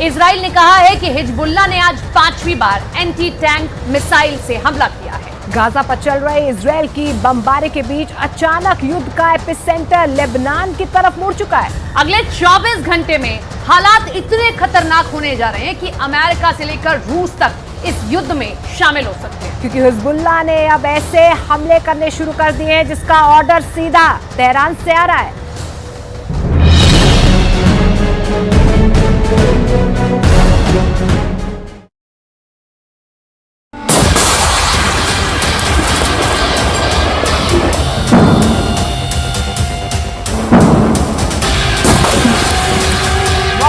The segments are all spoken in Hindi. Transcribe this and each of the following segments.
इजराइल ने कहा है कि हिजबुल्लाह ने आज 5वीं बार एंटी टैंक मिसाइल से हमला किया है। गाजा पर चल रहे इजराइल की बमबारी के बीच अचानक युद्ध का एपिसेंटर लेबनान की तरफ मुड़ चुका है। अगले 24 घंटे में हालात इतने खतरनाक होने जा रहे हैं कि अमेरिका से लेकर रूस तक इस युद्ध में शामिल हो सकते हैं, क्योंकि हिजबुल्लाह ने अब ऐसे हमले करने शुरू कर दिए हैं जिसका ऑर्डर सीधा तेहरान से आ रहा है।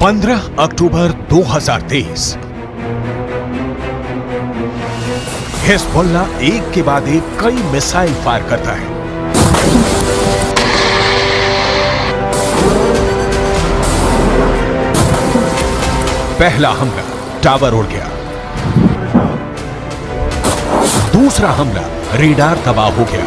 15 अक्टूबर 2023 हिजबुल्लाह एक के बाद एक कई मिसाइल फायर करता है। पहला हमला, टावर उड़ गया। दूसरा हमला, रेडार तबाह हो गया।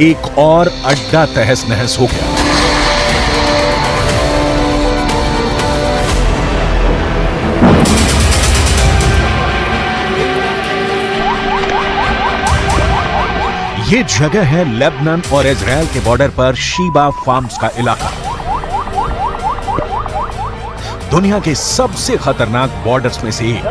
एक और अड्डा तहस नहस हो गया। ये जगह है लेबनान और इजराइल के बॉर्डर पर शीबा फार्म्स का इलाका। दुनिया के सबसे खतरनाक बॉर्डर्स में से एक।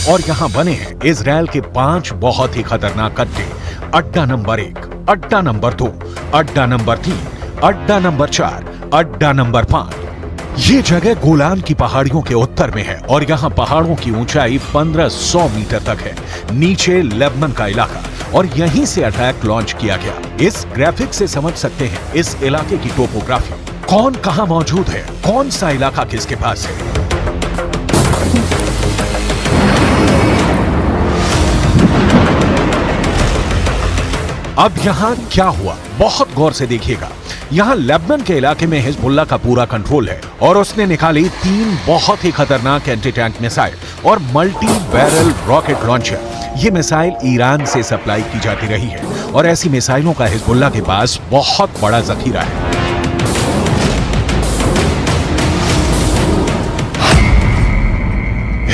और यहां बने हैं इजराइल के 5 बहुत ही खतरनाक अड्डे। अड्डा नंबर 1, अड्डा नंबर 2, अड्डा नंबर 3, अड्डा नंबर 4, अड्डा नंबर 5। ये जगह गोलान की पहाड़ियों के उत्तर में है और यहाँ पहाड़ों की ऊंचाई 1500 मीटर तक है। नीचे लेबनान का इलाका और यहीं से अटैक लॉन्च किया गया। इस ग्राफिक से समझ सकते हैं इस इलाके की टोपोग्राफी, कौन कहां मौजूद है, कौन सा इलाका किसके पास है। अब यहां क्या हुआ, बहुत गौर से देखिएगा। यहां लेबनान के इलाके में हिजबुल्लाह का पूरा कंट्रोल है और उसने निकाली 3 बहुत ही खतरनाक एंटी टैंक मिसाइल और मल्टी बैरल रॉकेट लॉन्चर। ये मिसाइल ईरान से सप्लाई की जाती रही है और ऐसी मिसाइलों का हिजबुल्लाह के पास बहुत बड़ा जखीरा है।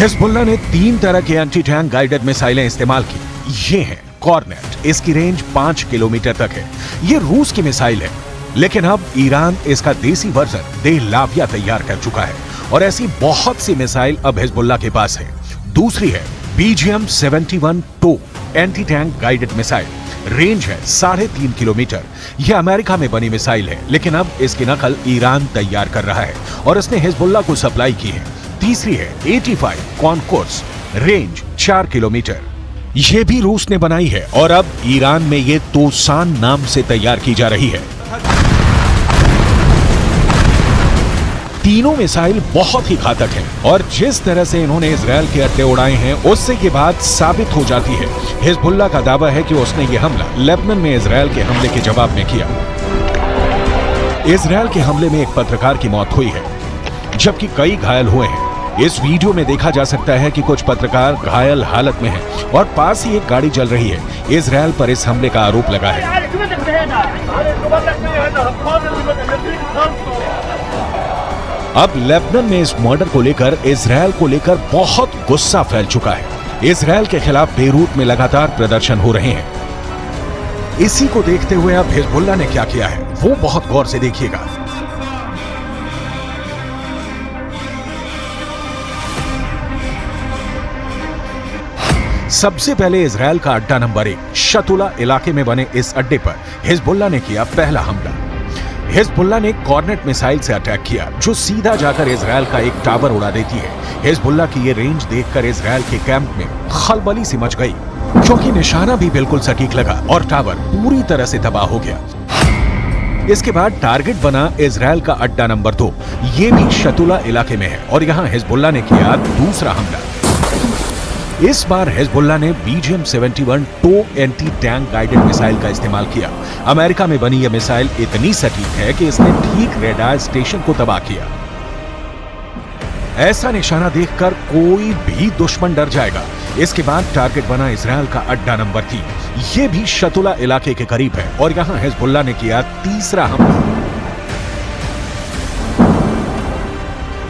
हिजबुल्लाह ने 3 तरह के एंटी टैंक गाइडेड मिसाइलें इस्तेमाल की। ये है कॉर्नेट, इसकी रेंज 5 किलोमीटर तक है। ये रूस की मिसाइल है, लेकिन अब ईरान इसका देसी वर्जन देहलाविया तैयार कर चुका है और ऐसी बहुत सी मिसाइल अब हिजबुल्लाह के पास है। दूसरी है BGM-71 anti tank guided missile, range है 3.5 किलोमीटर। यह अमेरिका में बनी मिसाइल है, लेकिन अब इसकी नकल ईरान तैयार कर रहा है और इसने हिजबुल्लाह को सप्लाई की है। तीसरी है 85 कॉनकोर्स, रेंज 4 किलोमीटर। यह भी रूस ने बनाई है और अब ईरान में ये तोसान नाम से तैयार की जा रही है। तीनों मिसाइल बहुत ही घातक हैं और जिस तरह से इन्होंने इजराइल के अड्डे उड़ाए हैं उससे ये बात साबित हो जाती है। हिजबुल्लाह का दावा है कि उसने ये हमला लेबनान में इजराइल के हमले के जवाब में किया। इजराइल के हमले में एक पत्रकार की मौत हुई है, जबकि कई घायल हुए हैं। इस वीडियो में देखा जा सकता है कि कुछ पत्रकार घायल हालत में हैं और पास ही एक गाड़ी जल रही है। इजराइल पर इस हमले का आरोप लगा है। अब लेबनान में इस मर्डर को लेकर इजराइल को लेकर बहुत गुस्सा फैल चुका है। इजराइल के खिलाफ बेरूत में लगातार प्रदर्शन हो रहे हैं। इसी को देखते हुए अब हिजबुल्लाह ने क्या किया है वो बहुत गौर से देखिएगा। सबसे पहले इजराइल का अड्डा नंबर 1 शतुला इलाके में बने इस अड्डे पर हिजबुल्लाह ने किया पहला हमला। हिजबुल्लाह ने कॉर्नेट मिसाइल से अटैक किया जो सीधा जाकर इजराइल का एक टावर उड़ा देती है। हिजबुल्लाह की ये रेंज देखकर इजराइल के कैंप में खलबली सी मच गई, क्योंकि निशाना भी बिल्कुल सटीक लगा और टावर पूरी तरह से तबाह हो गया। इसके बाद टारगेट बना इजराइल का अड्डा नंबर 2, ये भी शतुला इलाके में है और यहाँ हिजबुल्लाह ने किया दूसरा हमला। इस बार हिजबुल्लाह ने BGM-71 टो एंटी टैंक गाइडेड मिसाइल का इस्तेमाल किया। अमेरिका में बनी यह मिसाइल इतनी सटीक है कि इसने ठीक रेडार स्टेशन को तबाह किया। ऐसा निशाना देखकर कोई भी दुश्मन डर जाएगा। इसके बाद टारगेट बना इजरायल का अड्डा नंबर 3। यह भी शतुला इलाके के करीब है और यहां हिजबुल्लाह ने किया तीसरा हमला।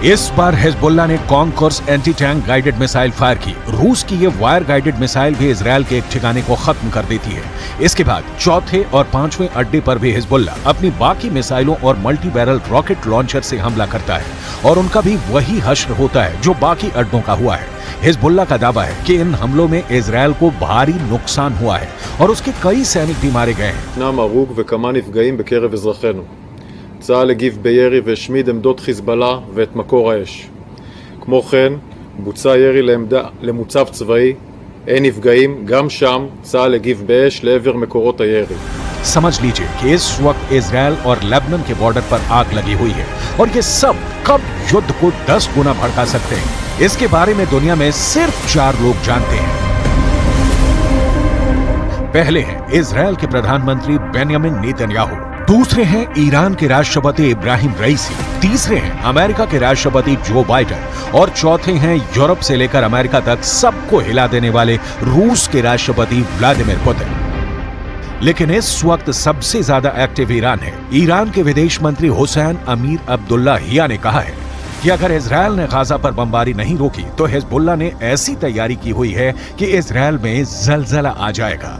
इस बार हिजबुल्लाह ने concourse anti tank guided missile fire की। रूस की यह वायर गाइडेड मिसाइल भी इजरायल के एक ठिकाने को खत्म कर देती है। इसके बाद चौथे और पांचवें अड्डे पर भी हिजबुल्लाह अपनी बाकी मिसाइलों और मल्टी बैरल रॉकेट लॉन्चर से हमला करता है और उनका भी वही हश्र होता है जो बाकी अड्डों का हुआ है। हिजबुल्लाह का दावा है कि इन हमलों में इजरायल को भारी नुकसान हुआ है और उसके कई सैनिक भी मारे गए हैं। ישנם הרוג וכמה נפגעים בקרב אזרחינו. צה"ל הגיב בירי והשמיד עמדות חיזבאללה ואת מקור האש. כמו כן, בוצע ירי למוצב צבאי, אין נפגעים, גם שם צה"ל הגיב באש לעבר מקורות הירי. समझ लीजिए कि इस वक्त इजरायल और लेबनान के बॉर्डर पर आग लगी हुई है और ये सब कब युद्ध को 10 गुना भड़का सकते हैं, इसके बारे में दुनिया में सिर्फ 4 लोग जानते हैं। पहले हैं इजरायल के प्रधानमंत्री बेंयामिन नेतन्याहू, दूसरे हैं ईरान के राष्ट्रपति इब्राहिम रईसी, तीसरे हैं अमेरिका के राष्ट्रपति जो बाइडेन और चौथे हैं यूरोप से लेकर अमेरिका तक सबको हिला देने वाले रूस के राष्ट्रपति व्लादिमीर पुतिन। लेकिन इस वक्त सबसे ज्यादा एक्टिव ईरान है। ईरान के विदेश मंत्री हुसैन अमीर अब्दुल्लाहिया ने कहा है कि अगर इजरायल ने गाजा पर बमबारी नहीं रोकी तो हिजबुल्लाह ने ऐसी तैयारी की हुई है कि इजरायल में जलजला आ जाएगा।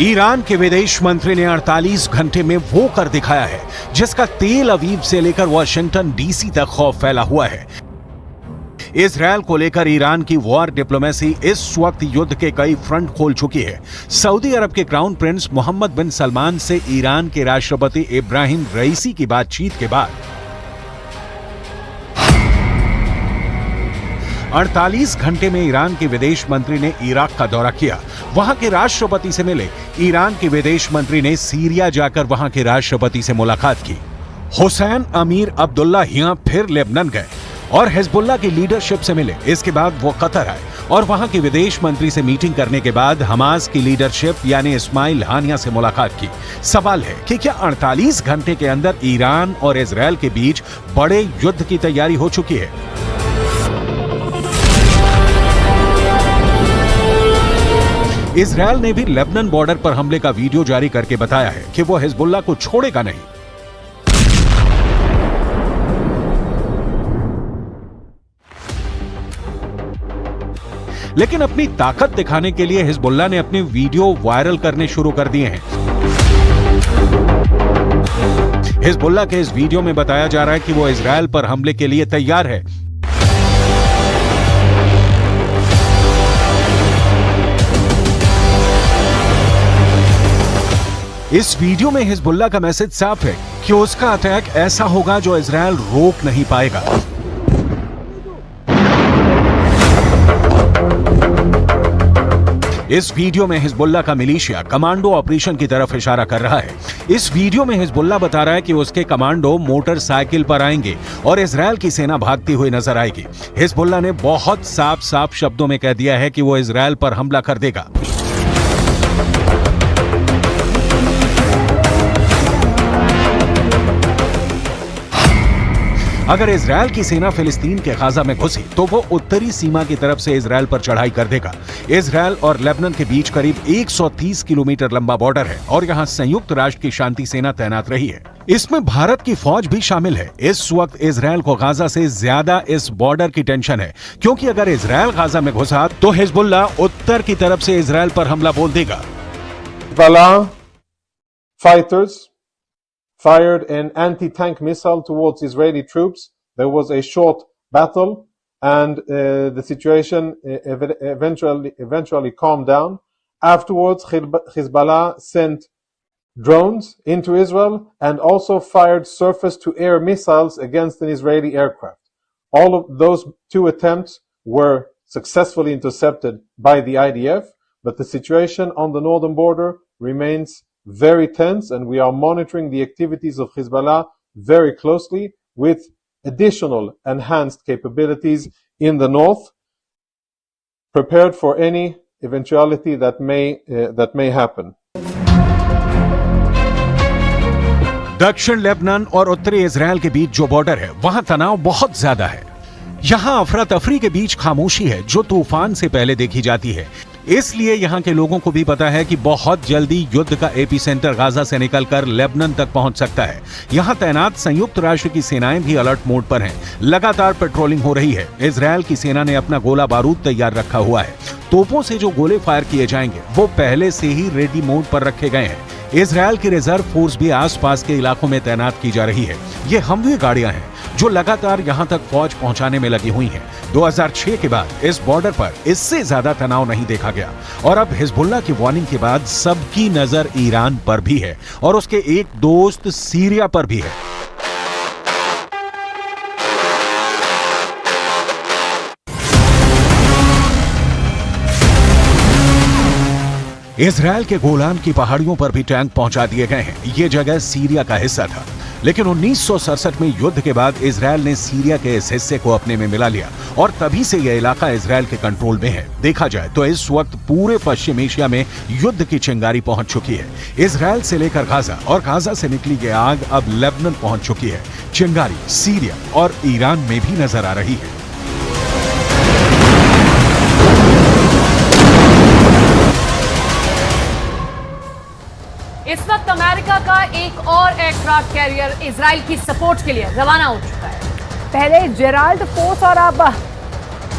ईरान के विदेश मंत्री ने 48 घंटे में वो कर दिखाया है जिसका तेल अवीव से लेकर वाशिंगटन डीसी तक खौफ फैला हुआ है। इजरायल को लेकर ईरान की वॉर डिप्लोमेसी इस वक्त युद्ध के कई फ्रंट खोल चुकी है। सऊदी अरब के क्राउन प्रिंस मोहम्मद बिन सलमान से ईरान के राष्ट्रपति इब्राहिम रईसी की बातचीत के बाद 48 घंटे में ईरान के विदेश मंत्री ने इराक का दौरा किया, वहां के राष्ट्रपति से मिले। ईरान के विदेश मंत्री ने सीरिया जाकर वहां के राष्ट्रपति से मुलाकात की। हुसैन अमीर अब्दुल्लाहिया फिर लेबनान गए और हिजबुल्लाह की लीडरशिप से मिले। इसके बाद वो कतर आए और वहां के विदेश मंत्री से मीटिंग करने के बाद हमास की लीडरशिप यानी इस्माइल हानिया से मुलाकात की। सवाल है कि क्या 48 घंटे के अंदर ईरान और इजरायल के बीच बड़े युद्ध की तैयारी हो चुकी है? इजरायल ने भी लेबनान बॉर्डर पर हमले का वीडियो जारी करके बताया है कि वो हिजबुल्लाह को छोड़ेगा नहीं। लेकिन अपनी ताकत दिखाने के लिए हिजबुल्लाह ने अपने वीडियो वायरल करने शुरू कर दिए हैं। हिजबुल्लाह के इस वीडियो में बताया जा रहा है कि वो इजरायल पर हमले के लिए तैयार है। इस वीडियो में हिजबुल्लाह का मैसेज साफ है कि उसका अटैक ऐसा होगा जो इजरायल रोक नहीं पाएगा। इस वीडियो में हिजबुल्लाह का मिलिशिया कमांडो ऑपरेशन की तरफ इशारा कर रहा है। इस वीडियो में हिजबुल्लाह बता रहा है कि उसके कमांडो मोटरसाइकिल पर आएंगे और इजरायल की सेना भागती हुई नजर आएगी। हिजबुल्लाह ने बहुत साफ शब्दों में कह दिया है कि वो इजरायल पर हमला कर देगा। अगर इजरायल की सेना फिलिस्तीन के गाजा में घुसी तो वो उत्तरी सीमा की तरफ से इजरायल पर चढ़ाई कर देगा। इजरायल और लेबनान के बीच करीब 130 किलोमीटर लंबा बॉर्डर है और यहाँ संयुक्त राष्ट्र की शांति सेना तैनात रही है। इसमें भारत की फौज भी शामिल है। इस वक्त इजरायल को गाजा से ज्यादा इस बॉर्डर की टेंशन है, क्योंकि अगर इजरायल गाजा में घुसा तो हिजबुल्लाह उत्तर की तरफ से इजरायल पर हमला बोल देगा। Fighters fired an anti-tank missile towards Israeli troops. There was a short battle and the situation eventually calmed down. Afterwards, Hezbollah sent drones into Israel and also fired surface-to-air missiles against an Israeli aircraft. All of those two attempts were successfully intercepted by the IDF, but the situation on the northern border remains very tense, and we are monitoring the activities of Hezbollah very closely with additional enhanced capabilities in the north, prepared for any eventuality that may happen. दक्षिण लेबनान और उत्तरी इजराइल के बीच जो बॉर्डर है वहां तनाव बहुत ज्यादा है। यहां अफरा तफरी के बीच खामोशी है जो तूफान से पहले देखी जाती है। इसलिए यहां के लोगों को भी पता है कि बहुत जल्दी युद्ध का एपी सेंटर गाजा से निकलकर लेबनान तक पहुंच सकता है। यहां तैनात संयुक्त राष्ट्र की सेनाएं भी अलर्ट मोड पर हैं। लगातार पेट्रोलिंग हो रही है। इजराइल की सेना ने अपना गोला बारूद तैयार रखा हुआ है। तोपों से जो गोले फायर किए जाएंगे वो पहले से ही रेडी मोड पर रखे गए हैं। इजराइल की रिजर्व फोर्स भी आसपास के इलाकों में तैनात की जा रही है। ये हमवी गाड़ियां हैं जो लगातार यहां तक फौज पहुंचाने में लगी हुई हैं। 2006 के बाद इस बॉर्डर पर इससे ज्यादा तनाव नहीं देखा गया और अब हिजबुल्लाह की वार्निंग के बाद सबकी नजर ईरान पर भी है और उसके एक दोस्त सीरिया पर भी है। इजराइल के गोलान की पहाड़ियों पर भी टैंक पहुंचा दिए गए हैं। ये जगह सीरिया का हिस्सा था, लेकिन 1967 में युद्ध के बाद इजराइल ने सीरिया के इस हिस्से को अपने में मिला लिया और तभी से यह इलाका इजराइल के कंट्रोल में है। देखा जाए तो इस वक्त पूरे पश्चिम एशिया में युद्ध की चिंगारी पहुंच चुकी है। इजराइल से लेकर गाजा और गाजा से निकली ये आग अब लेबनान पहुंच चुकी है। चिंगारी सीरिया और ईरान में भी नजर आ रही है। इस वक्त अमेरिका का एक और एयरक्राफ्ट कैरियर इजराइल की सपोर्ट के लिए रवाना हो चुका है। पहले जेराल्ड फोर्स और अब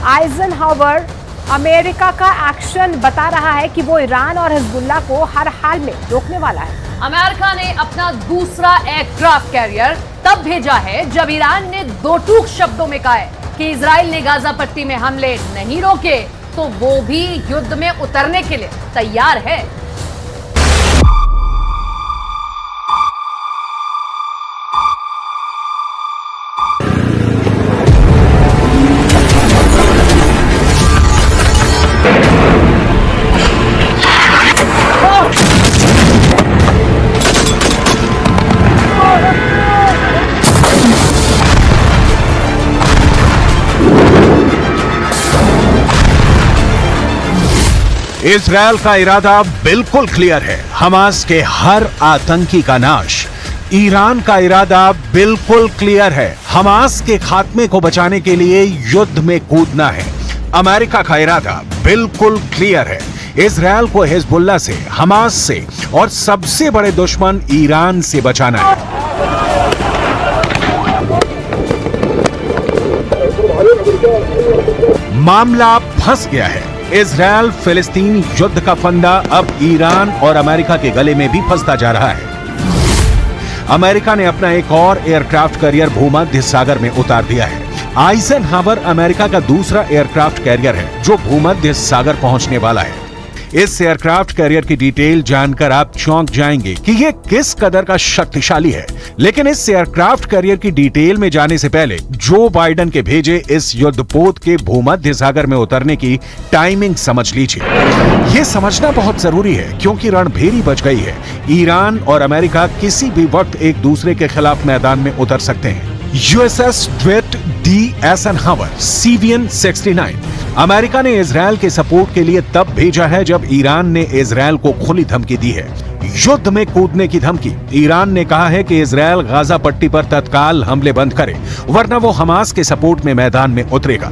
आइजनहावर अमेरिका का एक्शन बता रहा है कि वो ईरान और हिजबुल्लाह को हर हाल में रोकने वाला है। अमेरिका ने अपना दूसरा एयरक्राफ्ट कैरियर तब भेजा है जब ईरान ने दो टूक शब्दों में कहा है कि इजराइल ने गाजा पट्टी में हमले नहीं रोके तो वो भी युद्ध में उतरने के लिए तैयार है। इजराइल का इरादा बिल्कुल क्लियर है, हमास के हर आतंकी का नाश। ईरान का इरादा बिल्कुल क्लियर है, हमास के खात्मे को बचाने के लिए युद्ध में कूदना है। अमेरिका का इरादा बिल्कुल क्लियर है, इजराइल को हिजबुल्लाह से, हमास से और सबसे बड़े दुश्मन ईरान से बचाना है। मामला फंस गया है। इजराइल फिलिस्तीन युद्ध का फंदा अब ईरान और अमेरिका के गले में भी फंसता जा रहा है। अमेरिका ने अपना एक और एयरक्राफ्ट कैरियर भूमध्य सागर में उतार दिया है। आइजनहावर अमेरिका का दूसरा एयरक्राफ्ट कैरियर है जो भूमध्य सागर पहुंचने वाला है। इस एयरक्राफ्ट कैरियर की डिटेल जानकर आप चौंक जाएंगे कि यह किस कदर का शक्तिशाली है। लेकिन इस एयरक्राफ्ट कैरियर की डिटेल में जाने से पहले जो बाइडेन के भेजे इस युद्धपोत के भूमध्य सागर में उतरने की टाइमिंग समझ लीजिए। यह समझना बहुत जरूरी है क्योंकि रणभेरी बच गई है। ईरान और अमेरिका किसी भी वक्त एक दूसरे के खिलाफ मैदान में उतर सकते हैं। यूएसएस ड्वेट डी एसनहावर CVN 69 अमेरिका ने इजराइल के सपोर्ट के लिए तब भेजा है जब ईरान ने इजराइल को खुली धमकी दी है, युद्ध में कूदने की धमकी। ईरान ने कहा है कि इजराइल गाजा पट्टी पर तत्काल हमले बंद करे वरना वो हमास के सपोर्ट में मैदान में उतरेगा।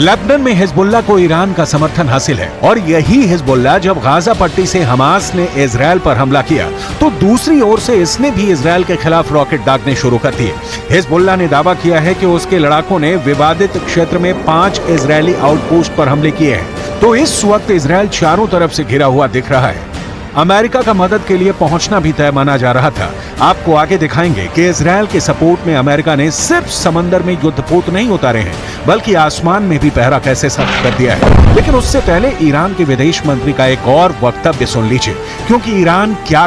लेबनान में हिजबुल्लाह को ईरान का समर्थन हासिल है और यही हिजबुल्लाह जब गाजा पट्टी से हमास ने इजरायल पर हमला किया तो दूसरी ओर से इसने भी इजरायल के खिलाफ रॉकेट दागने शुरू कर दिए। हिजबुल्लाह ने दावा किया है कि उसके लड़ाकों ने विवादित क्षेत्र में 5 इजरायली आउटपोस्ट पर हमले किए हैं। तो इस वक्त इजरायल चारों तरफ से घिरा हुआ दिख रहा है। अमेरिका का मदद के लिए पहुंचना भी तय माना जा रहा था। आपको आगे दिखाएंगे कि इजरायल के सपोर्ट में अमेरिका ने सिर्फ समंदर में युद्धपोत नहीं उतारे हैं बल्कि आसमान में भी पहरा कैसे सख्त कर दिया है। लेकिन उससे पहले ईरान के विदेश मंत्री का एक और वक्तव्य सुन लीजिए, क्योंकि ईरान क्या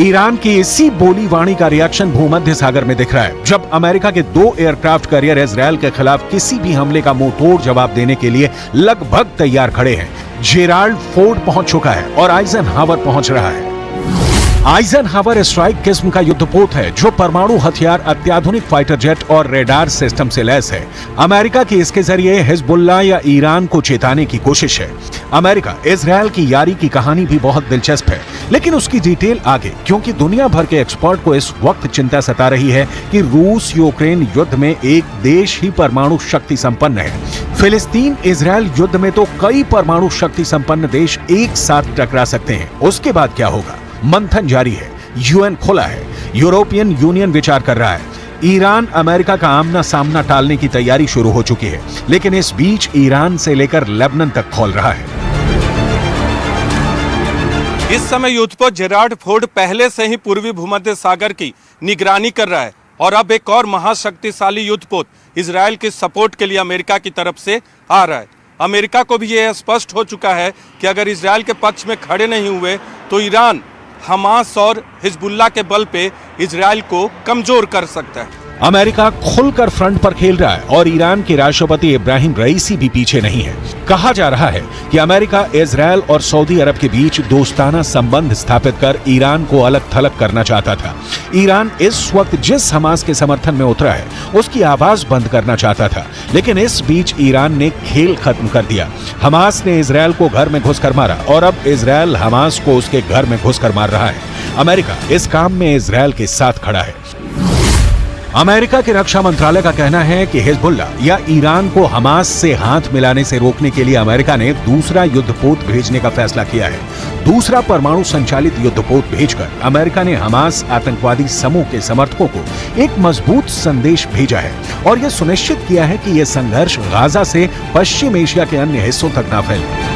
ईरान की इसी बोली वाणी का रिएक्शन भूमध्य सागर में दिख रहा है, जब अमेरिका के 2 एयरक्राफ्ट कैरियर इजरायल के खिलाफ किसी भी हमले का मुंह तोड़ जवाब देने के लिए लगभग तैयार खड़े हैं। जेराल्ड फोर्ड पहुंच चुका है और आइजनहावर पहुंच रहा है। आइजनहावर स्ट्राइक किस्म का युद्धपोत है जो परमाणु हथियार, अत्याधुनिक फाइटर जेट और रेडार सिस्टम से लैस है। अमेरिका की इसके जरिए हिजबुल्लाह या ईरान को चेताने की कोशिश है। अमेरिका इजरायल की यारी की कहानी भी बहुत दिलचस्प है, लेकिन उसकी डिटेल आगे, क्योंकि दुनिया भर के एक्सपर्ट को इस वक्त चिंता सता रही है कि रूस यूक्रेन युद्ध में एक देश ही परमाणु शक्ति संपन्न है। फिलिस्तीन इजरायल युद्ध में तो कई परमाणु शक्ति संपन्न देश एक साथ टकरा सकते हैं। उसके बाद क्या होगा? मंथन जारी है, यूएन खुला है, यूरोपियन यूनियन विचार कर रहा है। ईरान अमेरिका का आमना सामना टालने की तैयारी शुरू हो चुकी है, लेकिन इस बीच ईरान से लेकर लेबनान तक खोल रहा है। इस समय युद्धपोत जेराल्ड फोर्ड पहले से ही पूर्वी भूमध्य सागर की निगरानी कर रहा है और अब एक और महाशक्तिशाली युद्धपोत इजरायल के सपोर्ट के लिए अमेरिका की तरफ से आ रहा है। अमेरिका को भी यह स्पष्ट हो चुका है कि अगर इजरायल के पक्ष में खड़े नहीं हुए तो ईरान हमास और हिजबुल्लाह के बल पे इजरायल को कमजोर कर सकता है। अमेरिका खुलकर फ्रंट पर खेल रहा है और ईरान के राष्ट्रपति इब्राहिम रईसी भी पीछे नहीं है। कहा जा रहा है कि अमेरिका इजरायल और सऊदी अरब के बीच दोस्ताना संबंध स्थापित कर ईरान को अलग थलग करना चाहता था। ईरान इस वक्त जिस हमास के समर्थन में उतरा है उसकी आवाज बंद करना चाहता था, लेकिन इस बीच ईरान ने खेल खत्म कर दिया। हमास ने इजरायल को घर में घुसकर मारा और अब इजरायल हमास को उसके घर में घुसकर मार रहा है। अमेरिका इस काम में इजरायल के साथ खड़ा है। अमेरिका के रक्षा मंत्रालय का कहना है कि हिजबुल्लाह या ईरान को हमास से हाथ मिलाने से रोकने के लिए अमेरिका ने दूसरा युद्धपोत भेजने का फैसला किया है। दूसरा परमाणु संचालित युद्धपोत भेजकर अमेरिका ने हमास आतंकवादी समूह के समर्थकों को एक मजबूत संदेश भेजा है और यह सुनिश्चित किया है कि यह संघर्ष गाजा से पश्चिम एशिया के अन्य हिस्सों तक न फैले।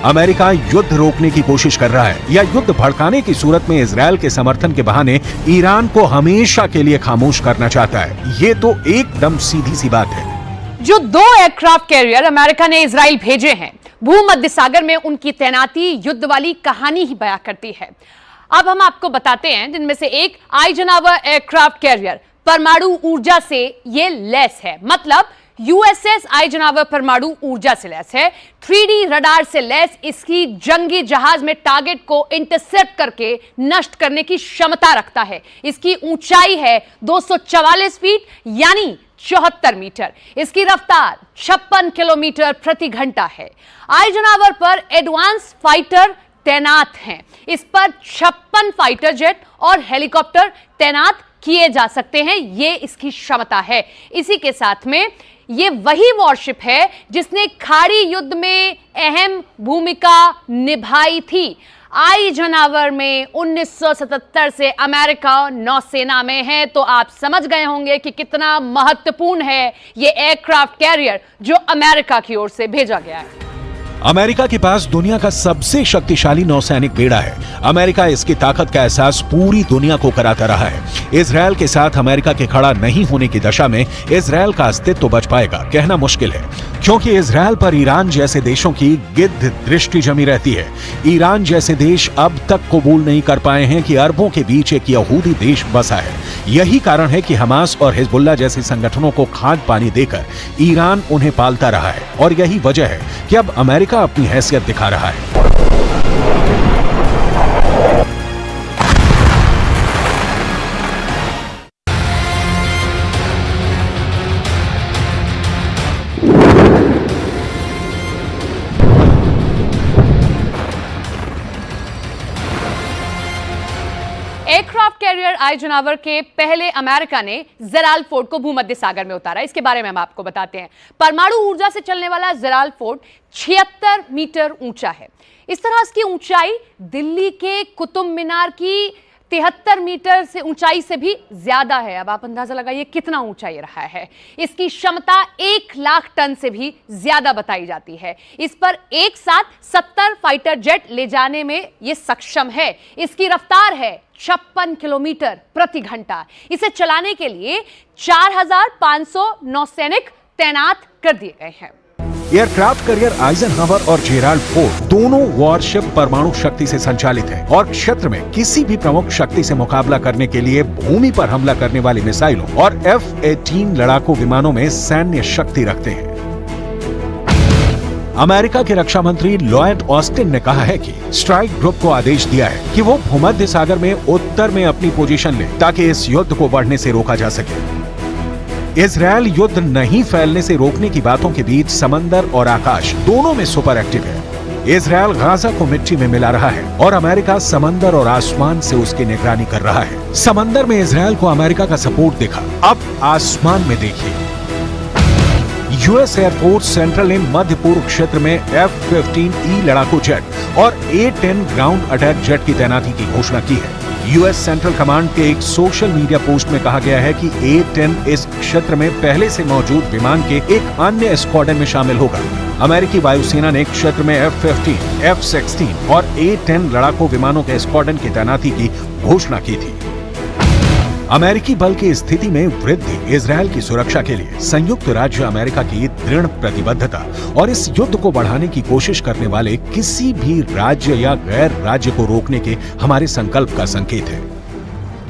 अमेरिका युद्ध रोकने की कोशिश कर रहा है या युद्ध भड़काने की सूरत में इजरायल के समर्थन के बहाने ईरान को हमेशा के लिए खामोश करना चाहता है। ये तो एकदम सीधी सी बात है। जो 2 एयरक्राफ्ट कैरियर अमेरिका ने इजराइल भेजे हैं, भूमध्य सागर में उनकी तैनाती युद्ध वाली कहानी ही बयां करती है। अब हम आपको बताते हैं जिनमें से एक आइजनहावर एयरक्राफ्ट कैरियर परमाणु ऊर्जा से ये लैस है, मतलब यूएसएस आइजनहावर परमाणु ऊर्जा से लैस है। 3D रडार से लैस इसकी जंगी जहाज में टारगेट को इंटरसेप्ट करके नष्ट करने की क्षमता रखता है। इसकी ऊंचाई है 244 फीट यानी 74 मीटर। इसकी रफ्तार 56 किलोमीटर प्रति घंटा है। आइजनहावर पर एडवांस फाइटर तैनात हैं। इस पर 56 फाइटर जेट और हेलीकॉप्टर तैनात किए जा सकते हैं। ये इसकी क्षमता है। इसी के साथ में ये वही वॉरशिप है जिसने खाड़ी युद्ध में अहम भूमिका निभाई थी। आइजनहावर में 1977 से अमेरिका नौसेना में है, तो आप समझ गए होंगे कि कितना महत्वपूर्ण है ये एयरक्राफ्ट कैरियर जो अमेरिका की ओर से भेजा गया है। अमेरिका के पास दुनिया का सबसे शक्तिशाली नौसैनिक बेड़ा है। अमेरिका इसकी ताकत का एहसास पूरी दुनिया को कराता रहा है। इजरायल के साथ अमेरिका के खड़ा नहीं होने की दशा में इजरायल का अस्तित्व बच पाएगा कहना मुश्किल है, क्योंकि इजरायल पर ईरान जैसे देशों की गिद्ध दृष्टि जमी रहती है। ईरान जैसे देश अब तक कबूल नहीं कर पाए हैं कि अरबों के बीच एक यहूदी देश बसा है। यही कारण है कि हमास और हिजबुल्लाह जैसे संगठनों को खाद पानी देकर ईरान उन्हें पालता रहा है, और यही वजह है कि अब अमेरिका अपनी हैसियत दिखा रहा है। एयरक्राफ्ट कैरियर आइजनहावर के पहले अमेरिका ने जेराल्ड फोर्ड को भूमध्य सागर में उतारा। इसके बारे में हम आपको बताते हैं। परमाणु ऊर्जा से चलने वाला जेराल्ड फोर्ड 76 मीटर ऊंचा है। इस तरह इसकी ऊंचाई दिल्ली के कुतुब मीनार की 73 मीटर से ऊंचाई से भी ज्यादा है। अब आप अंदाजा लगाइए कितना ऊंचा ये रहा है। इसकी क्षमता 1 लाख टन से भी ज्यादा बताई जाती है। इस पर एक साथ 70 फाइटर जेट ले जाने में ये सक्षम है। इसकी रफ्तार है 56 किलोमीटर प्रति घंटा। इसे चलाने के लिए 4500 नौसैनिक तैनात कर दिए गए हैं। एयरक्राफ्ट कैरियर आइजनहावर और जेराल्ड फोर्ड दोनों वॉरशिप परमाणु शक्ति से संचालित हैं और क्षेत्र में किसी भी प्रमुख शक्ति से मुकाबला करने के लिए भूमि पर हमला करने वाली मिसाइलों और F-18 लड़ाकू विमानों में सैन्य शक्ति रखते हैं। अमेरिका के रक्षा मंत्री लॉयड ऑस्टिन ने कहा है कि स्ट्राइक ग्रुप को आदेश दिया है कि वो भूमध्य सागर में उत्तर में अपनी पोजीशन ले ताकि इस युद्ध को बढ़ने से रोका जा सके। इजरायल युद्ध नहीं फैलने से रोकने की बातों के बीच समंदर और आकाश दोनों में सुपर एक्टिव है। इजरायल गाजा को मिट्टी में मिला रहा है और अमेरिका समंदर और आसमान से उसकी निगरानी कर रहा है। समंदर में इजरायल को अमेरिका का सपोर्ट दिखा, अब आसमान में देखिए। यूएस एयरफोर्स सेंट्रल ने मध्य पूर्व क्षेत्र में F-15E लड़ाकू जेट और A-10 ग्राउंड अटैक जेट की तैनाती की घोषणा की है। यूएस सेंट्रल कमांड के एक सोशल मीडिया पोस्ट में कहा गया है कि A-10 इस क्षेत्र में पहले से मौजूद विमान के एक अन्य स्क्वाड्रन में शामिल होगा। अमेरिकी वायुसेना ने क्षेत्र में F-15, F-16 और A-10 लड़ाकू विमानों के स्क्वाड्रन की तैनाती की घोषणा की थी। अमेरिकी बल की स्थिति में वृद्धि इजरायल की सुरक्षा के लिए संयुक्त राज्य अमेरिका की दृढ़ प्रतिबद्धता और इस युद्ध को बढ़ाने की कोशिश करने वाले किसी भी राज्य या गैर राज्य को रोकने के हमारे संकल्प का संकेत है।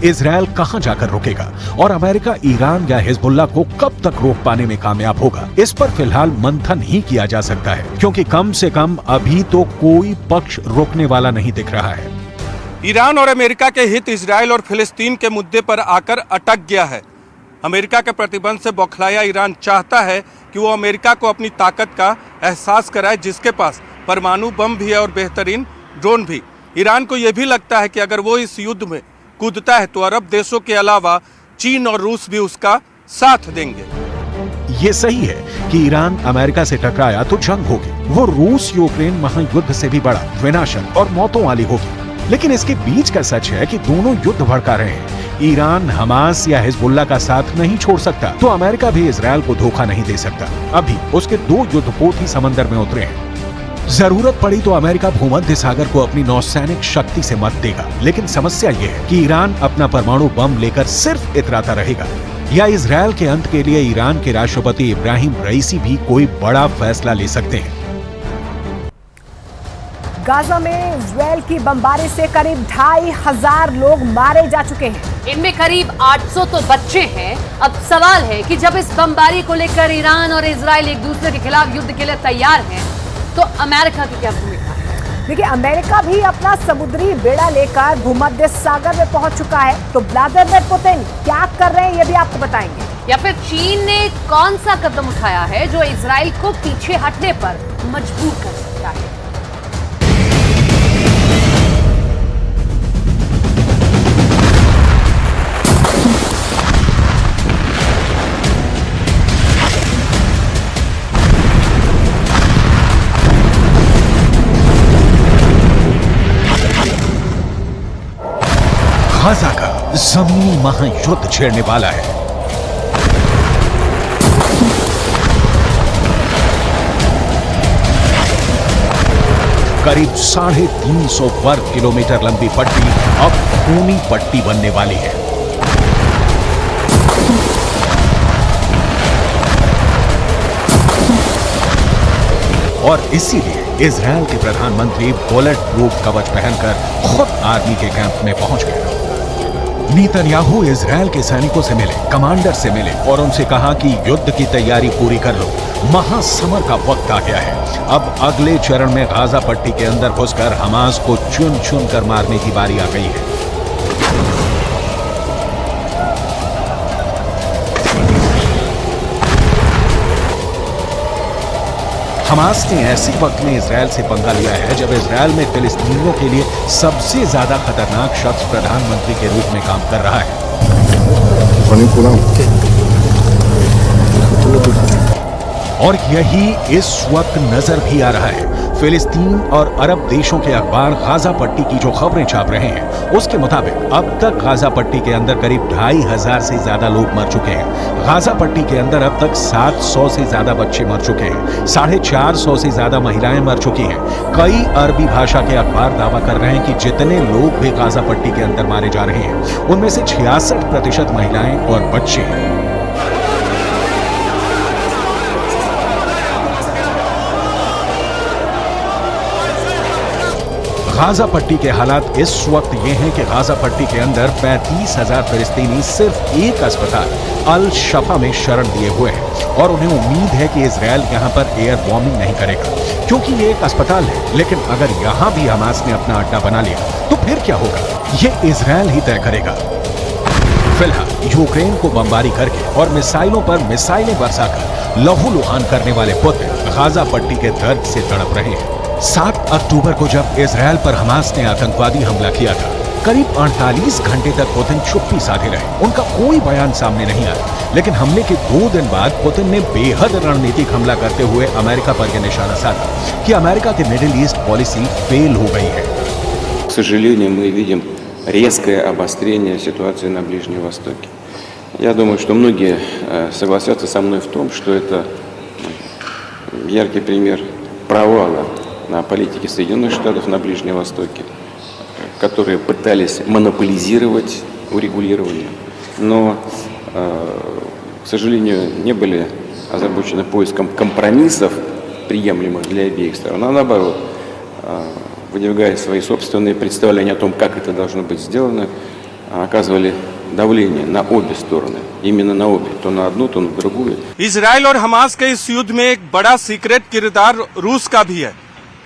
इजरायल कहां जाकर रुकेगा और अमेरिका ईरान या हिजबुल्लाह को कब तक रोक पाने में कामयाब होगा, इस पर फिलहाल मंथन ही किया जा सकता है, क्योंकि कम से कम अभी तो कोई पक्ष रोकने वाला नहीं दिख रहा है। ईरान और अमेरिका के हित इजराइल और फिलिस्तीन के मुद्दे पर आकर अटक गया है। अमेरिका के प्रतिबंध से बौखलाया ईरान चाहता है कि वो अमेरिका को अपनी ताकत का एहसास कराए, जिसके पास परमाणु बम भी है और बेहतरीन ड्रोन भी। ईरान को यह भी लगता है कि अगर वो इस युद्ध में कूदता है तो अरब देशों के अलावा चीन और रूस भी उसका साथ देंगे। ये सही है कि ईरान अमेरिका से टकराया तो जंग होगी, वो रूस यूक्रेन महायुद्ध से भी बड़ा, विनाशक और मौतों वाली होगी। लेकिन इसके बीच का सच है कि दोनों युद्ध भड़का रहे हैं। ईरान हमास या हिजबुल्लाह का साथ नहीं छोड़ सकता तो अमेरिका भी इजरायल को धोखा नहीं दे सकता। अभी उसके 2 युद्धपोत ही समंदर में उतरे हैं। जरूरत पड़ी तो अमेरिका भूमध्य सागर को अपनी नौसैनिक शक्ति से मत देगा, लेकिन समस्या यह है कि ईरान अपना परमाणु बम लेकर सिर्फ इतराता रहेगा या इजरायल के अंत के लिए ईरान के राष्ट्रपति इब्राहिम रईसी भी कोई बड़ा फैसला ले सकते हैं। गाजा में इजरायल की बमबारी से करीब 2500 लोग मारे जा चुके हैं। इनमें करीब 800 तो बच्चे हैं। अब सवाल है कि जब इस बमबारी को लेकर ईरान और इजरायल एक दूसरे के खिलाफ युद्ध के लिए तैयार हैं, तो अमेरिका की क्या भूमिका है? देखिए, अमेरिका भी अपना समुद्री बेड़ा लेकर भूमध्य सागर में पहुंच चुका है। तो व्लादिमीर पुतिन क्या कर रहे हैं, ये भी आपको बताएंगे। या फिर चीन ने कौन सा कदम उठाया है जो इजरायल को पीछे हटने पर मजबूर कर सकता है? गाजा का जमीनी महायुद्ध छेड़ने वाला है। करीब 350 वर्ग किलोमीटर लंबी पट्टी अब खूनी पट्टी बनने वाली है। और इसीलिए इजरायल के प्रधानमंत्री बुलेट प्रूफ कवच पहनकर खुद आर्मी के कैंप में पहुंच गए। नेतन्याहू इजरायल के सैनिकों से मिले, कमांडर से मिले और उनसे कहा कि युद्ध की तैयारी पूरी कर लो, महासमर का वक्त आ गया है। अब अगले चरण में गाजा पट्टी के अंदर घुसकर हमास को चुन चुन कर मारने की बारी आ गई है। हमास ने ऐसे वक्त में इजराइल से पंगा लिया है जब इजराइल में फिलिस्तीनियों के लिए सबसे ज्यादा खतरनाक शख्स प्रधानमंत्री के रूप में काम कर रहा है। और यही इस वक्त नजर भी आ रहा है। फिलिस्तीन और अरब देशों के अखबार गाजा पट्टी की जो खबरें छाप रहे हैं उसके मुताबिक अब तक गाजा पट्टी के अंदर करीब 2500 से ज्यादा लोग मर चुके हैं। गाजा पट्टी के अंदर अब तक 700 से ज्यादा बच्चे मर चुके हैं। 450 से ज्यादा महिलाएं मर चुकी हैं। कई अरबी भाषा के अखबार दावा कर रहे हैं कि जितने लोग भी गाजा पट्टी के अंदर मारे जा रहे हैं उनमें से 66% महिलाएं और बच्चे हैं। गाजा पट्टी के हालात इस वक्त ये हैं कि गाजा पट्टी के अंदर 35,000 फिलिस्तीनी सिर्फ एक अस्पताल अल शफा में शरण लिए हुए हैं और उन्हें उम्मीद है कि इजराइल यहां पर एयर बॉम्बिंग नहीं करेगा क्योंकि ये एक अस्पताल है। लेकिन अगर यहां भी हमास ने अपना अड्डा बना लिया तो फिर क्या होगा, ये इजराइल ही तय करेगा। फिलहाल यूक्रेन को बमबारी करके और मिसाइलों पर मिसाइलें बरसाकर लहूलुहान करने वाले पुतिन गाजा पट्टी के दर्द से तड़प रहे हैं। 7 अक्टूबर को जब इजराइल पर हमास ने आतंकवादी हमला किया था, करीब 48 घंटे तक पुतिन चुप्पी साधे रहे। उनका कोई बयान सामने नहीं आया। लेकिन हमले के 2 दिन बाद पुतिन ने बेहद रणनीतिक हमला करते हुए अमेरिका पर यह निशाना साधा कि अमेरिका की मिडिल ईस्ट पॉलिसी फेल हो गई है। К сожалению, мы видим резкое обострение ситуации на Ближнем Востоке. Я думаю, что многие согласятся со мной в том, что это яркий пример провала на политике Соединенных Штатов на Ближнем Востоке, которые пытались монополизировать урегулирование, но, к сожалению, не были озабочены поиском компромиссов, приемлемых для обеих сторон, а наоборот, выдвигая свои собственные представления о том, как это должно быть сделано, оказывали давление на обе стороны, именно на обе, то на одну, то на другую. इजराइल और हमास के इस युद्ध में एक बड़ा सीक्रेट किरदार रूस का भी है।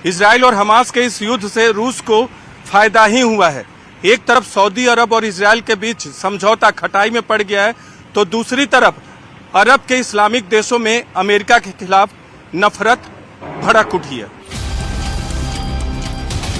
इजराइल और हमास के इस युद्ध से रूस को फायदा ही हुआ है। एक तरफ सऊदी अरब और इजराइल के बीच समझौता खटाई में पड़ गया है, तो दूसरी तरफ अरब के इस्लामिक देशों में अमेरिका के खिलाफ नफरत भड़क उठी है।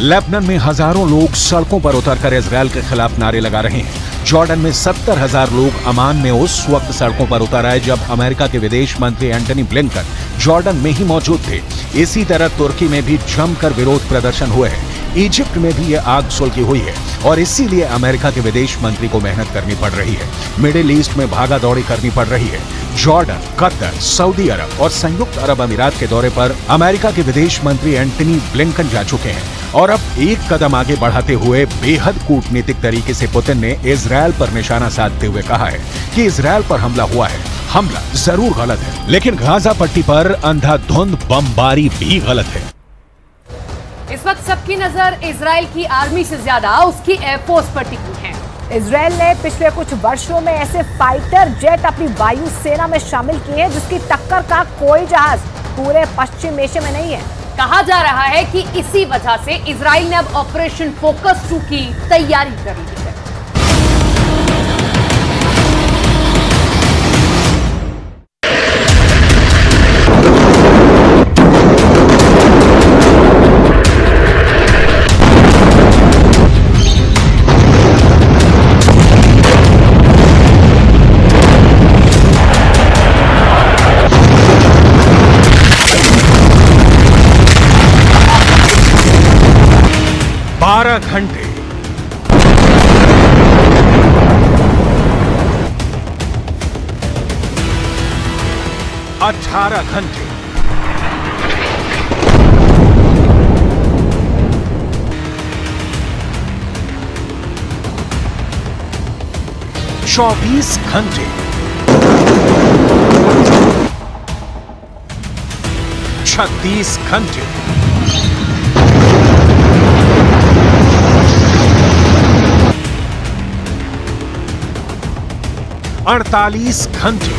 लेबनान में हजारों लोग सड़कों पर उतरकर इजराइल के खिलाफ नारे लगा रहे हैं। जॉर्डन में 70,000 लोग अमान में उस वक्त सड़कों पर उतर आए जब अमेरिका के विदेश मंत्री एंटनी ब्लिंकन जॉर्डन में ही मौजूद थे। इसी तरह तुर्की में भी जमकर विरोध प्रदर्शन हुए हैं। इजिप्ट में भी यह आग सुलगी हुई है और इसीलिए अमेरिका के विदेश मंत्री को मेहनत करनी पड़ रही है। मिडिल ईस्ट में भागा दौड़ी करनी पड़ रही है। जॉर्डन, कतर, सऊदी अरब और संयुक्त अरब अमीरात के दौरे पर अमेरिका के विदेश मंत्री एंटनी ब्लिंकन जा चुके हैं और अब एक कदम आगे बढ़ाते हुए बेहद कूटनीतिक तरीके से पुतिन ने इजराइल पर निशाना साधते हुए कहा है कि इजराइल पर हमला हुआ है। हमला जरूर गलत है, लेकिन गाजा पट्टी पर अंधाधुंध बमबारी भी गलत है। इस वक्त सबकी नजर इजराइल की आर्मी से ज्यादा उसकी एयरफोर्स पर टिकी है। इजराइल ने पिछले कुछ वर्षों में ऐसे फाइटर जेट अपनी वायु सेना में शामिल किए हैं जिसकी टक्कर का कोई जहाज पूरे पश्चिम एशिया में नहीं है। कहा जा रहा है कि इसी वजह से इजराइल ने अब ऑपरेशन फोकस 2 की तैयारी कर ली है। घंटे 18 घंटे 24 घंटे 36 घंटे 48 घंटे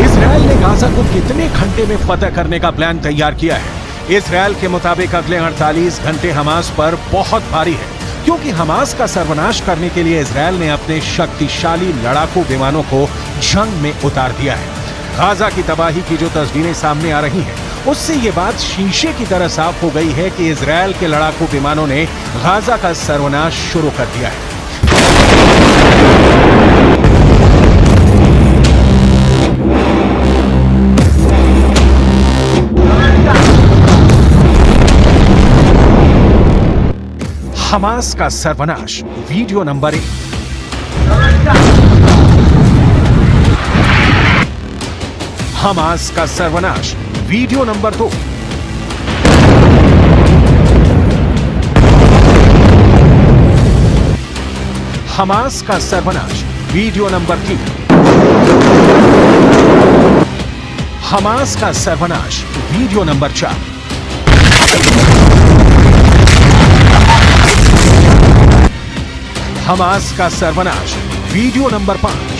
'इजराइल ने गाजा को कितने घंटे में फतह करने का प्लान तैयार किया है, इजरायल के मुताबिक अगले 48 घंटे हमास पर बहुत भारी है, क्योंकि हमास का सर्वनाश करने के लिए इजरायल ने अपने शक्तिशाली लड़ाकू विमानों को जंग में उतार दिया है। गाजा की तबाही की जो तस्वीरें सामने आ रही हैं, उससे ये बात शीशे की तरह साफ हो गई है कि इजरायल के लड़ाकू विमानों ने गाजा का सर्वनाश शुरू कर दिया है। हमास का सर्वनाश, वीडियो नंबर 1। हमास का सर्वनाश, वीडियो नंबर 2। हमास का सर्वनाश, वीडियो नंबर 3। हमास का सर्वनाश, वीडियो नंबर 4। हमास का सर्वनाश, वीडियो नंबर 5।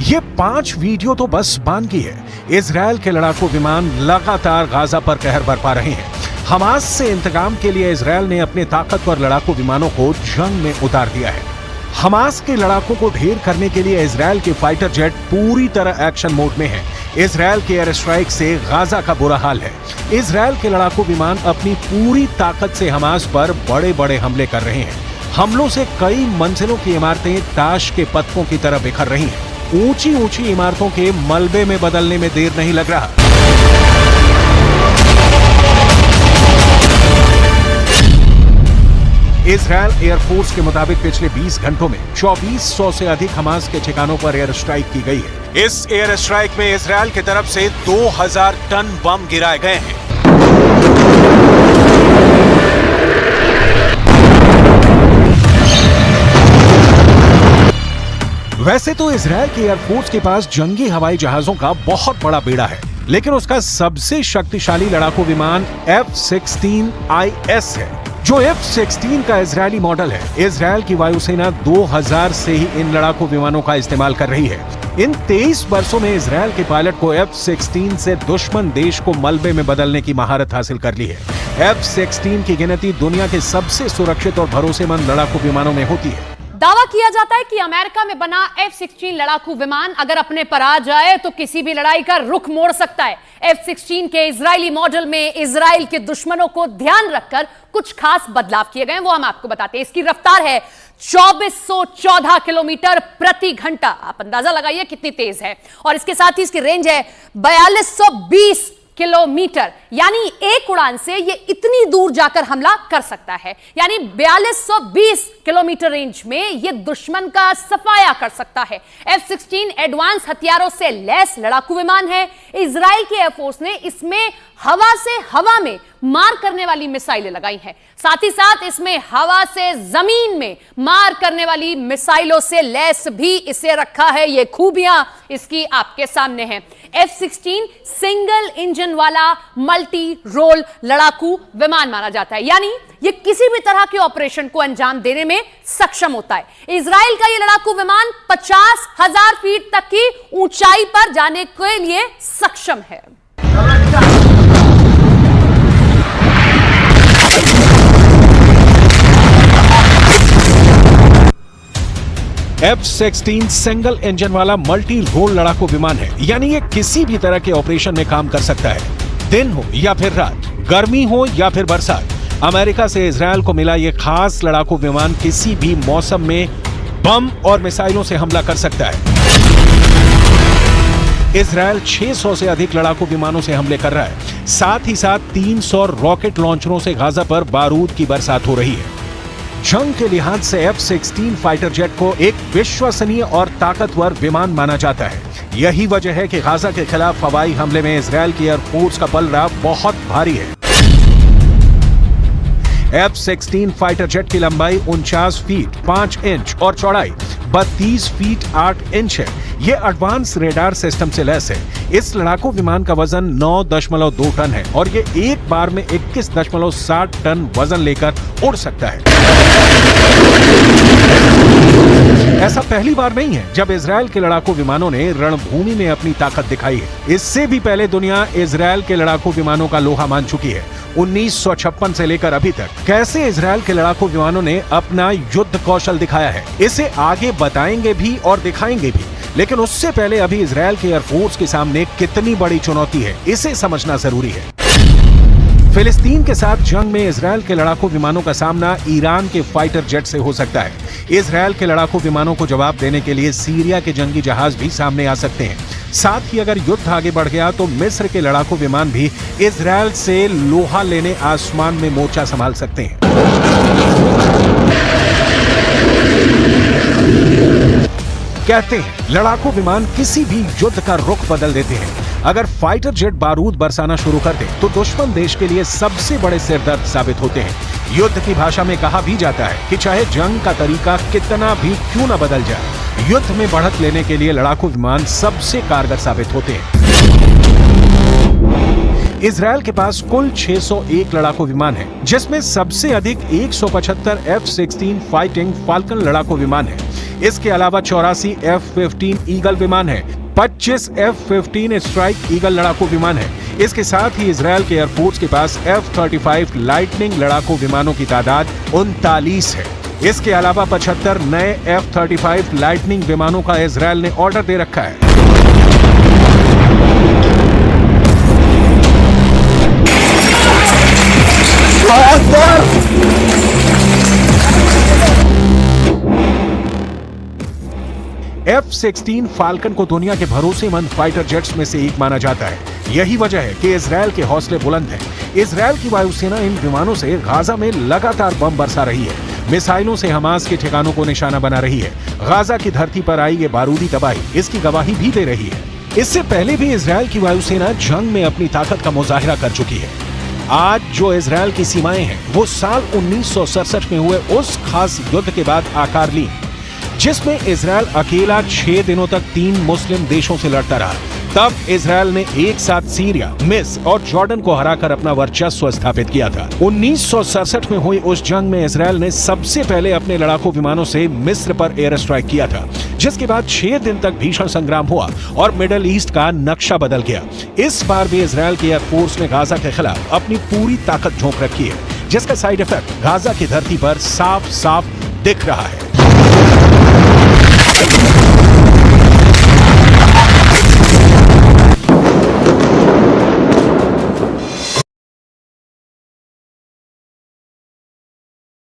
ये 5 वीडियो तो बस बानगी है। इजरायल के लड़ाकू विमान लगातार गाजा पर कहर बरपा रहे हैं। हमास से इंतकाम के लिए इजरायल ने अपने ताकतवर लड़ाकू विमानों को जंग में उतार दिया है। हमास के लड़ाकों को ढेर करने के लिए इजरायल के फाइटर जेट पूरी तरह एक्शन मोड में है। इजरायल के एयर स्ट्राइक से गाजा का बुरा हाल है। इजरायल के लड़ाकू विमान अपनी पूरी ताकत से हमास पर बड़े बड़े हमले कर रहे हैं। हमलों से कई मंजिलों की इमारतें ताश के पत्तों की तरह बिखर रही हैं। ऊंची ऊंची इमारतों के मलबे में बदलने में देर नहीं लग रहा। इजरायल एयरफोर्स के मुताबिक पिछले 20 घंटों में 2400 से अधिक हमास के ठिकानों पर एयर स्ट्राइक की गई है। इस एयर स्ट्राइक में इजरायल की तरफ से 2000 टन बम गिराए गए हैं। वैसे तो इजरायल के एयरफोर्स के पास जंगी हवाई जहाजों का बहुत बड़ा बेड़ा है, लेकिन उसका सबसे शक्तिशाली लड़ाकू विमान F-16IS है, जो F-16 का इजरायली मॉडल है। इजरायल की वायुसेना 2000 से ही इन लड़ाकू विमानों का इस्तेमाल कर रही है। इन 23 वर्षों में इजरायल के पायलट को F-16 से दुश्मन देश को मलबे में बदलने की महारत हासिल कर ली है। F-16 की गिनती दुनिया के सबसे सुरक्षित और भरोसेमंद लड़ाकू विमानों में होती है। दावा किया जाता है कि अमेरिका में बना F-16 लड़ाकू विमान अगर अपने पर आ जाए तो किसी भी लड़ाई का रुख मोड़ सकता है। F-16 के इजरायली मॉडल में इजराइल के दुश्मनों को ध्यान रखकर कुछ खास बदलाव किए गए, वो हम आपको बताते हैं। इसकी रफ्तार है 2414 किलोमीटर प्रति घंटा। आप अंदाजा लगाइए कितनी तेज है। और इसके साथ ही इसकी रेंज है 4220 किलोमीटर, यानी एक उड़ान से ये इतनी दूर जाकर हमला कर सकता है। यानी 4220 किलोमीटर रेंज में ये दुश्मन का सफाया कर सकता है। F-16 एडवांस हथियारों से लैस लड़ाकू विमान है। इजराइल की एयरफोर्स ने इसमें हवा से हवा में मार करने वाली मिसाइलें लगाई हैं। साथ ही साथ इसमें हवा से जमीन में मार करने वाली मिसाइलों से लैस भी इसे रखा है। ये खूबियां इसकी आपके सामने हैं। F-16 सिंगल इंजन वाला मल्टी रोल लड़ाकू विमान माना जाता है, यानी ये किसी भी तरह के ऑपरेशन को अंजाम देने में सक्षम होता है। इजराइल का ये लड़ाकू विमान 50,000 फीट तक की ऊंचाई पर जाने के लिए सक्षम है। F-16 सिंगल इंजन वाला मल्टी रोल लड़ाकू विमान है, यानी ये किसी भी तरह के ऑपरेशन में काम कर सकता है। दिन हो या फिर रात, गर्मी हो या फिर बरसात, अमेरिका से इजरायल को मिला ये खास लड़ाकू विमान किसी भी मौसम में बम और मिसाइलों से हमला कर सकता है। इजरायल 600 से अधिक लड़ाकू विमानों से हमले कर रहा है। साथ ही साथ 300 रॉकेट लॉन्चरों से गाजा पर बारूद की बरसात हो रही है। जंग के लिहाज से F-16 फाइटर जेट को एक विश्वसनीय और ताकतवर विमान माना जाता है। यही वजह है कि गाजा के खिलाफ हवाई हमले में इजरायल की एयरफोर्स का पलड़ा बहुत भारी है। F-16 फाइटर जेट की लंबाई 49 फीट 5 इंच और चौड़ाई 32 फीट 8 इंच है। यह एडवांस रेडार सिस्टम से लैस है। इस लड़ाकू विमान का वजन 9.2 टन है और ये एक बार में 21.7 टन वजन लेकर उड़ सकता है। ऐसा पहली बार नहीं है जब इजरायल के लड़ाकू विमानों ने रणभूमि में अपनी ताकत दिखाई है। इससे भी पहले दुनिया इजरायल के लड़ाकू विमानों का लोहा मान चुकी है। 1956 से लेकर अभी तक कैसे इजरायल के लड़ाकू विमानों ने अपना युद्ध कौशल दिखाया है, इसे आगे बताएंगे भी और दिखाएंगे भी। लेकिन उससे पहले अभी इजरायल के एयरफोर्स के सामने कितनी बड़ी चुनौती है, इसे समझना जरूरी है। फिलिस्तीन के साथ जंग में इजरायल के लड़ाकू विमानों का सामना ईरान के फाइटर जेट से हो सकता है। इजरायल के लड़ाकू विमानों को जवाब देने के लिए सीरिया के जंगी जहाज भी सामने आ सकते हैं। साथ ही अगर युद्ध आगे बढ़ गया तो मिस्र के लड़ाकू विमान भी इजरायल से लोहा लेने आसमान में मोर्चा संभाल सकते हैं। कहते हैं लड़ाकू विमान किसी भी युद्ध का रुख बदल देते हैं। अगर फाइटर जेट बारूद बरसाना शुरू कर दे तो दुश्मन देश के लिए सबसे बड़े सिरदर्द साबित होते हैं। युद्ध की भाषा में कहा भी जाता है कि चाहे जंग का तरीका कितना भी क्यों न बदल जाए, युद्ध में बढ़त लेने के लिए लड़ाकू विमान सबसे कारगर साबित होते हैं। इजरायल के पास कुल 601 लड़ाकू विमान हैं, जिसमें सबसे अधिक 175 F-16 फाइटिंग फाल्कन लड़ाकू विमान है। इसके अलावा 84 F-15 ईगल विमान है, 25 F-15 स्ट्राइक ईगल लड़ाकू विमान है। इसके साथ ही इजरायल के एयरफोर्स के पास F-35 लाइटनिंग लड़ाकू विमानों की तादाद 39 है। इसके अलावा 75 नए F-35 लाइटनिंग विमानों का इजरायल ने ऑर्डर दे रखा है। F-16 फाल्कन को दुनिया के भरोसेमंद फाइटर जेट्स में से एक माना जाता है। यही वजह है कि इजरायल के हौसले बुलंद हैं। इजरायल की वायुसेना इन विमानों से गाजा में लगातार बम बरसा रही है, मिसाइलों से हमास के ठिकानों को निशाना बना रही है। गाजा की धरती पर आई ये बारूदी तबाही इसकी गवाही भी दे रही है। इससे पहले भी इजरायल की वायुसेना जंग में अपनी ताकत का मुजाहिरा कर चुकी है। आज जो इजरायल की सीमाएं हैं वो साल 1967 में हुए उस खास युद्ध के बाद आकार ली, जिसमें इजरायल अकेला 6 दिनों तक 3 मुस्लिम देशों से लड़ता रहा। तब इजरायल ने एक साथ सीरिया, मिस्र और जॉर्डन को हराकर अपना वर्चस्व स्थापित किया था। 1967 में हुई उस जंग में इजरायल ने सबसे पहले अपने लड़ाकू विमानों से मिस्र पर एयर स्ट्राइक किया था, जिसके बाद 6 दिन तक भीषण संग्राम हुआ और मिडल ईस्ट का नक्शा बदल गया। इस बार भी इजरायल की एयरफोर्स ने गाजा के खिलाफ अपनी पूरी ताकत झोंक रखी है, जिसका साइड इफेक्ट गाजा की धरती पर साफ साफ दिख रहा है।